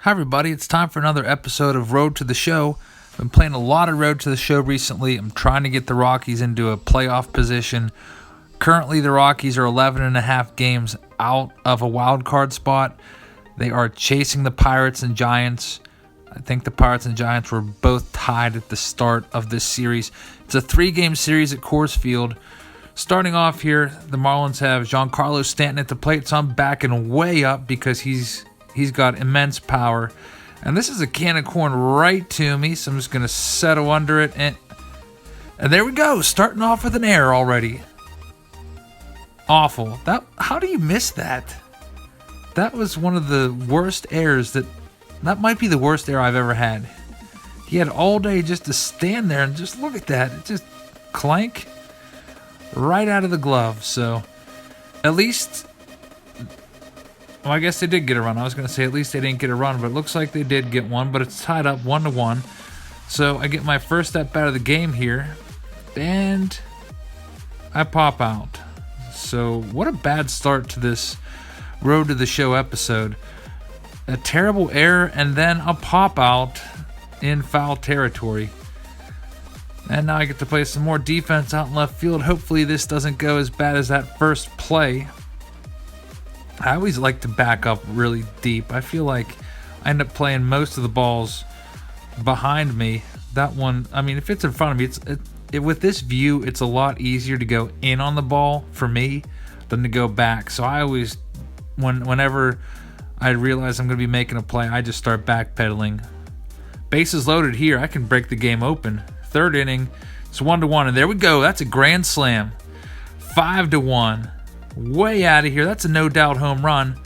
Hi everybody, it's time for another episode of Road to the Show. I've been playing a lot of Road to the Show recently. I'm trying to get the Rockies into a playoff position. Currently, the Rockies are 11.5 games out of a wild card spot. They are chasing the Pirates and Giants. I think the Pirates and Giants were both tied at the start of this series. It's a 3-game series at Coors Field. Starting off here, the Marlins have Giancarlo Stanton at the plate, so I'm backing way up because he's got immense power. And this is a can of corn right to me, so I'm just going to settle under it. And there we go, starting off with an error already. Awful. How do you miss that? That was one of the worst errors. That might be the worst error I've ever had. He had all day just to stand there and just look at that. It just clank right out of the glove. So at least... Well, I guess they did get a run. I was going to say at least they didn't get a run, but it looks like they did get one, but it's tied up 1-1. So I get my first step out of the game here, and I pop out. So what a bad start to this Road to the Show episode. A terrible error, and then a pop out in foul territory. And now I get to play some more defense out in left field. Hopefully this doesn't go as bad as that first play. I always like to back up really deep. I feel like I end up playing most of the balls behind me. That one, I mean, if it's in front of me, with this view, it's a lot easier to go in on the ball for me than to go back. So I always, whenever I realize I'm going to be making a play, I just start backpedaling. Bases loaded here. I can break the game open. Third inning, it's 1-1, and there we go. That's a grand slam. 5-1. Way out of here. That's a no doubt home run.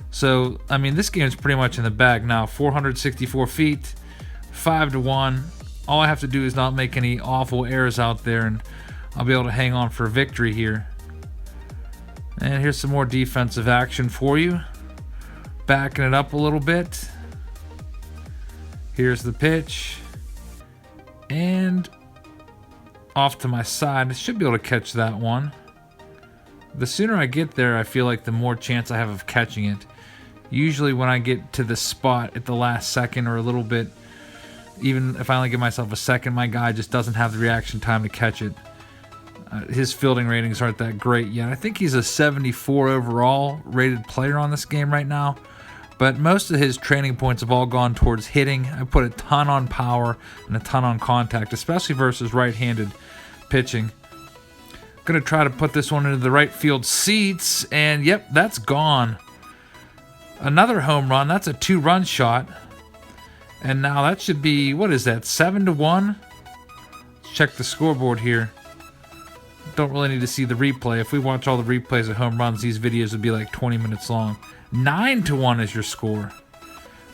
So, I mean, this game's pretty much in the bag now. 464 feet, 5-1. All I have to do is not make any awful errors out there, and I'll be able to hang on for a victory here. And here's some more defensive action for you. Backing it up a little bit. Here's the pitch. And off to my side. I should be able to catch that one. The sooner I get there, I feel like the more chance I have of catching it. Usually when I get to the spot at the last second or a little bit, even if I only give myself a second, my guy just doesn't have the reaction time to catch it. His fielding ratings aren't that great yet. I think he's a 74 overall rated player on this game right now. But most of his training points have all gone towards hitting. I put a ton on power and a ton on contact, especially versus right-handed pitching. Going to try to put this one into the right field seats, and yep, that's gone. Another home run. That's a 2-run shot. And now that should be, what is that, 7-1? Let's check the scoreboard here. Don't really need to see the replay. If we watch all the replays of home runs, these videos would be like 20 minutes long. 9-1 is your score.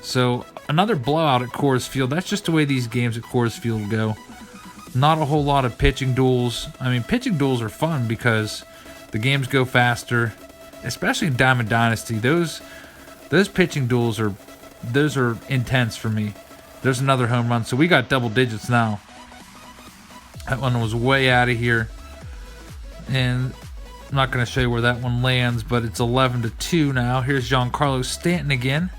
So another blowout at Coors Field. That's just the way these games at Coors Field go. Not a whole lot of pitching duels. I mean, pitching duels are fun because the games go faster, especially in Diamond Dynasty. Those pitching duels are intense for me. There's another home run, so we got double digits now. That one was way out of here, and I'm not going to show you where that one lands, but it's 11-2 now. Here's Giancarlo Stanton again.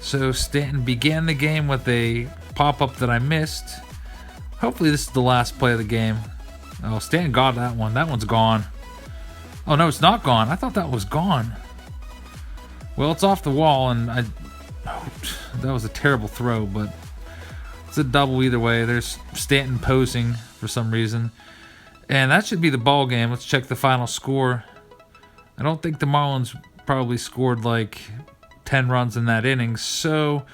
So Stanton began the game with a pop-up that I missed. Hopefully this is the last play of the game. Oh, Stanton got that one. That one's gone. Oh, no, it's not gone. I thought that was gone. Well, it's off the wall, and that was a terrible throw, but it's a double either way. There's Stanton posing for some reason. And that should be the ball game. Let's check the final score. I don't think the Marlins probably scored like 10 runs in that inning, so...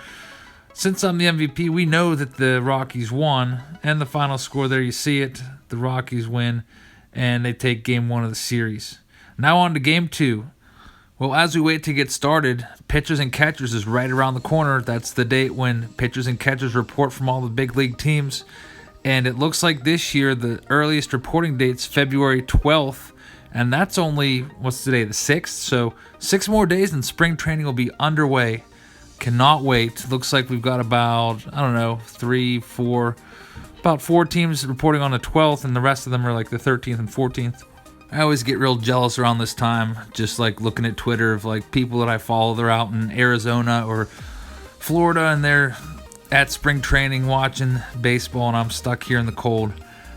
Since I'm the MVP, we know that the Rockies won, and the final score there, you see it. The Rockies win, and they take Game 1 of the series. Now on to Game 2. Well, as we wait to get started, pitchers and catchers is right around the corner. That's the date when pitchers and catchers report from all the big league teams. And it looks like this year the earliest reporting date's February 12th, and that's only, what's today, the 6th? So 6 more days and spring training will be underway. Cannot wait. Looks like we've got about, I don't know, 4 teams reporting on the 12th, and the rest of them are like the 13th and 14th. I always get real jealous around this time, just like looking at Twitter of like people that I follow. They're out in Arizona or Florida and they're at spring training watching baseball, and I'm stuck here in the cold.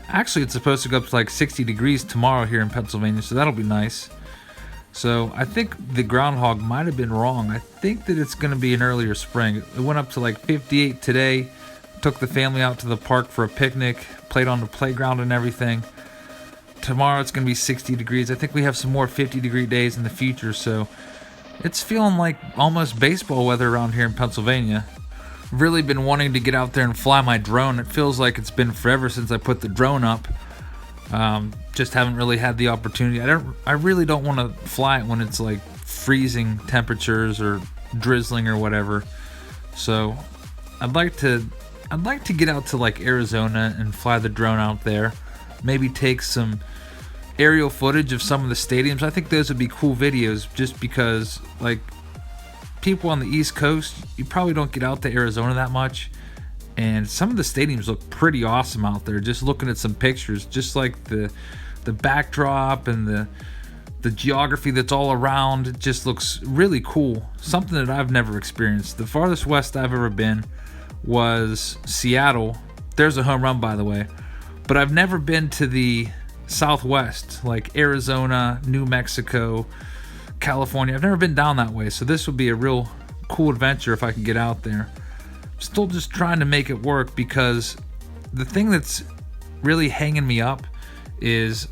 Actually, it's supposed to go up to like 60 degrees tomorrow here in Pennsylvania, so that'll be nice. So I think the groundhog might have been wrong. I think that it's going to be an earlier spring. It went up to like 58 today. Took the family out to the park for a picnic, played on the playground and everything. Tomorrow it's going to be 60 degrees. I think we have some more 50-degree days in the future, so it's feeling like almost baseball weather around here in Pennsylvania. Really been wanting to get out there and fly my drone. It feels like it's been forever since I put the drone up. Just haven't really had the opportunity. I really don't want to fly it when it's like freezing temperatures or drizzling or whatever. So I'd like to get out to like Arizona and fly the drone out there. Maybe take some aerial footage of some of the stadiums. I think those would be cool videos, just because like people on the East Coast, you probably don't get out to Arizona that much. And some of the stadiums look pretty awesome out there. Just looking at some pictures, just like the backdrop and the geography that's all around, it just looks really cool. Something that I've never experienced. The farthest west I've ever been was Seattle. There's a home run, by the way. But I've never been to the Southwest, like Arizona, New Mexico, California. I've never been down that way, so this would be a real cool adventure if I could get out there. Still just trying to make it work, because the thing that's really hanging me up is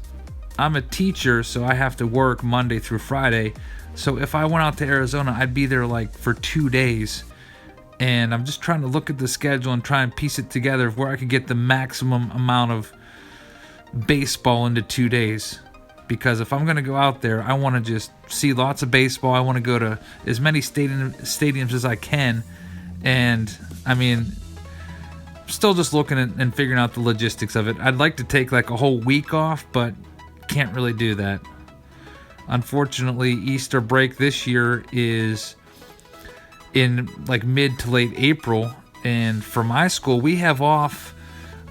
I'm a teacher, so I have to work Monday through Friday. So if I went out to Arizona, I'd be there like for 2 days. And I'm just trying to look at the schedule and try and piece it together of where I could get the maximum amount of baseball into 2 days. Because if I'm going to go out there, I want to just see lots of baseball. I want to go to as many stadiums as I can. And I mean, still just looking at and figuring out the logistics of it. I'd like to take like a whole week off, but can't really do that. Unfortunately, Easter break this year is in like mid to late April, and for my school we have off,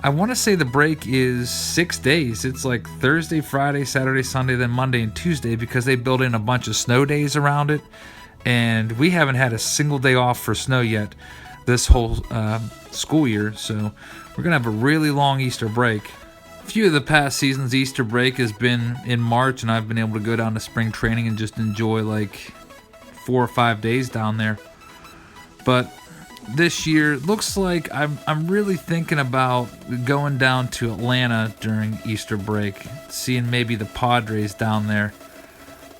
I want to say the break is 6 days. It's like Thursday, Friday, Saturday, Sunday, then Monday and Tuesday, because they build in a bunch of snow days around it, and we haven't had a single day off for snow yet this whole school year. So we're gonna have a really long Easter break. A few of the past seasons Easter break has been in March, and I've been able to go down to spring training and just enjoy like 4 or 5 days down there. But this year looks like I'm really thinking about going down to Atlanta during Easter break, seeing maybe the Padres down there.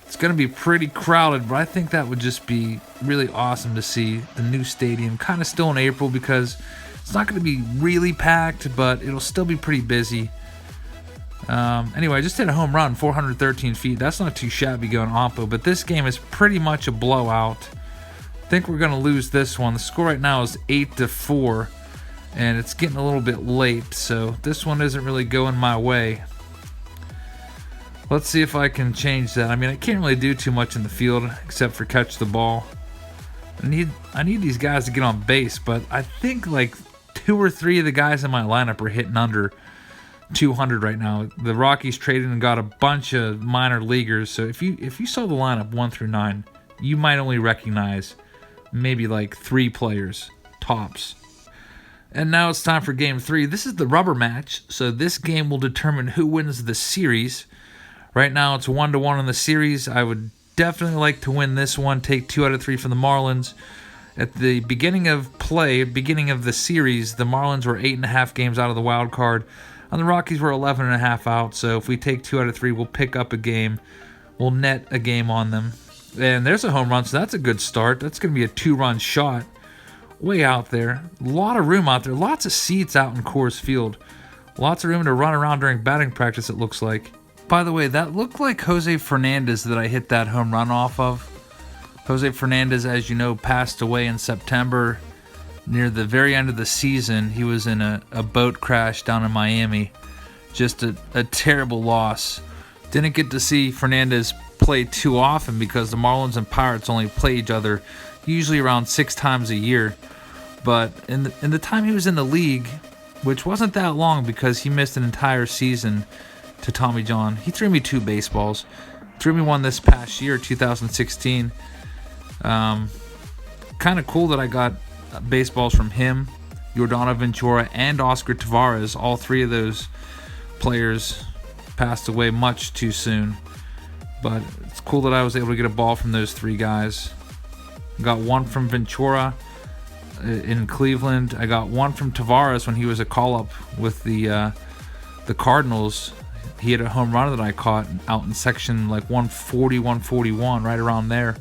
It's going to be pretty crowded, but I think that would just be really awesome to see the new stadium, kind of still in April, because it's not going to be really packed, but it'll still be pretty busy. Anyway, I just hit a home run, 413 feet. That's not too shabby going Oppo, but this game is pretty much a blowout. I think we're going to lose this one. The score right now is 8-4, and it's getting a little bit late, so this one isn't really going my way. Let's see if I can change that. I mean, I can't really do too much in the field except for catch the ball. I need these guys to get on base, but I think like 2 or 3 of the guys in my lineup are hitting under 200 right now. The Rockies traded and got a bunch of minor leaguers, so if you saw the lineup 1 through 9, you might only recognize maybe like 3 players tops. And now it's time for game 3. This is the rubber match, so this game will determine who wins the series. Right now it's 1-1 in the series. I would definitely like to win this one, take 2 out of 3 from the Marlins. At the beginning of the series, the Marlins were 8.5 games out of the wild card, and the Rockies were 11.5 out. So if we take 2 out of 3, we'll pick up a game. We'll net a game on them. And there's a home run, so that's a good start. That's going to be a 2-run shot. Way out there. A lot of room out there. Lots of seats out in Coors Field. Lots of room to run around during batting practice, it looks like. By the way, that looked like Jose Fernandez that I hit that home run off of. Jose Fernandez, as you know, passed away in September. Near the very end of the season, he was in a boat crash down in Miami. Just a terrible loss. Didn't get to see Fernandez play too often because the Marlins and Pirates only play each other usually around 6 times a year. But in the time he was in the league, which wasn't that long because he missed an entire season to Tommy John, he threw me 2 baseballs. Threw me one this past year, 2016. Kind of cool that I got baseballs from him, Yordano Ventura, and Oscar Taveras. All three of those players passed away much too soon. But it's cool that I was able to get a ball from those three guys. Got one from Ventura in Cleveland. I got one from Taveras when he was a call-up with the Cardinals. He had a home run that I caught out in section like 140, 141, right around there.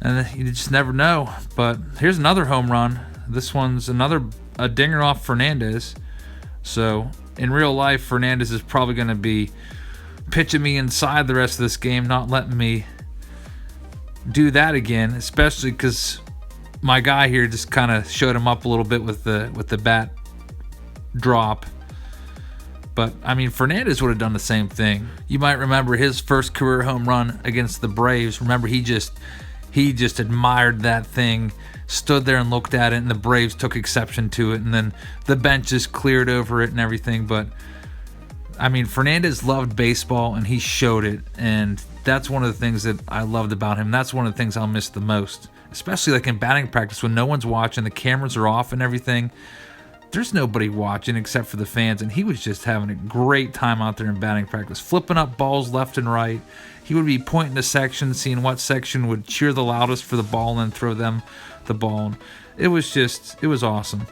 And you just never know. But here's another home run. This one's a dinger off Fernandez. So in real life, Fernandez is probably going to be pitching me inside the rest of this game, not letting me do that again, especially because my guy here just kind of showed him up a little bit with the bat drop. But, I mean, Fernandez would have done the same thing. You might remember his first career home run against the Braves. Remember, he just admired that thing, stood there and looked at it, and the Braves took exception to it, and then the bench just cleared over it and everything. But, I mean, Fernandez loved baseball, and he showed it, and that's one of the things that I loved about him. That's one of the things I'll miss the most, especially like in batting practice when no one's watching, the cameras are off and everything. There's nobody watching except for the fans, and he was just having a great time out there in batting practice, flipping up balls left and right. He would be pointing to sections, seeing what section would cheer the loudest for the ball and then throw them the ball. It was awesome.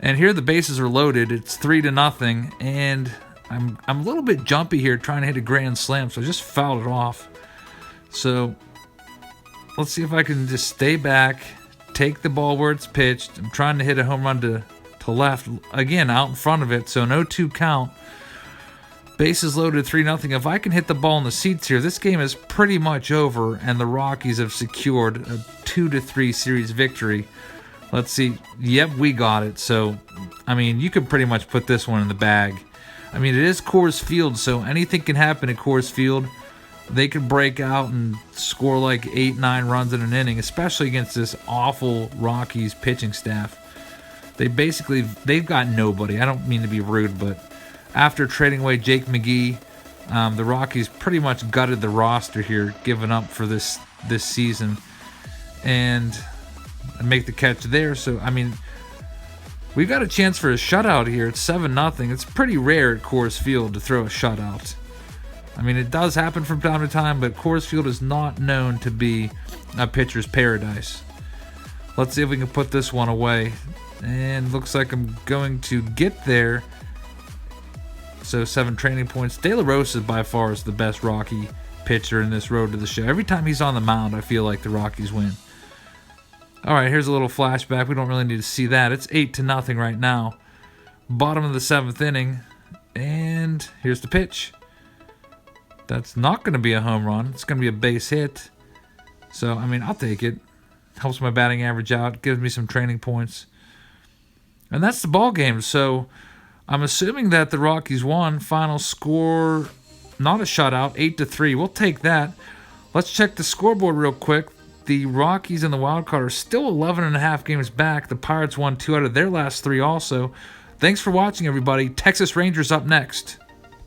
And here the bases are loaded. It's 3-0, and I'm a little bit jumpy here trying to hit a grand slam, so I just fouled it off. So let's see if I can just stay back, take the ball where it's pitched. I'm trying to hit a home run to left, again, out in front of it, so no 2 count. Bases loaded, 3-0. If I can hit the ball in the seats here, this game is pretty much over, and the Rockies have secured a 2-3 series victory. Let's see. Yep, we got it. So, I mean, you could pretty much put this one in the bag. I mean, it is Coors Field, so anything can happen at Coors Field. They could break out and score like 8-9 runs in an inning, especially against this awful Rockies pitching staff. They've got nobody. I don't mean to be rude, but after trading away Jake McGee, the Rockies pretty much gutted the roster here, giving up for this season, and make the catch there. So, I mean, we've got a chance for a shutout here. It's 7-0. It's pretty rare at Coors Field to throw a shutout. I mean, it does happen from time to time, but Coors Field is not known to be a pitcher's paradise. Let's see if we can put this one away. And looks like I'm going to get there. So 7 training points. De La Rosa by far is the best Rocky pitcher in this road to the show. Every time he's on the mound, I feel like the Rockies win. All right, here's a little flashback. We don't really need to see that. It's 8-0 right now. Bottom of the 7th inning. And here's the pitch. That's not going to be a home run. It's going to be a base hit. So, I mean, I'll take it. Helps my batting average out. Gives me some training points. And that's the ball game. So I'm assuming that the Rockies won. Final score, not a shutout, 8-3. We'll take that. Let's check the scoreboard real quick. The Rockies and the wild card are still 11.5 games back. The Pirates won 2 out of their last 3 also. Thanks for watching, everybody. Texas Rangers up next.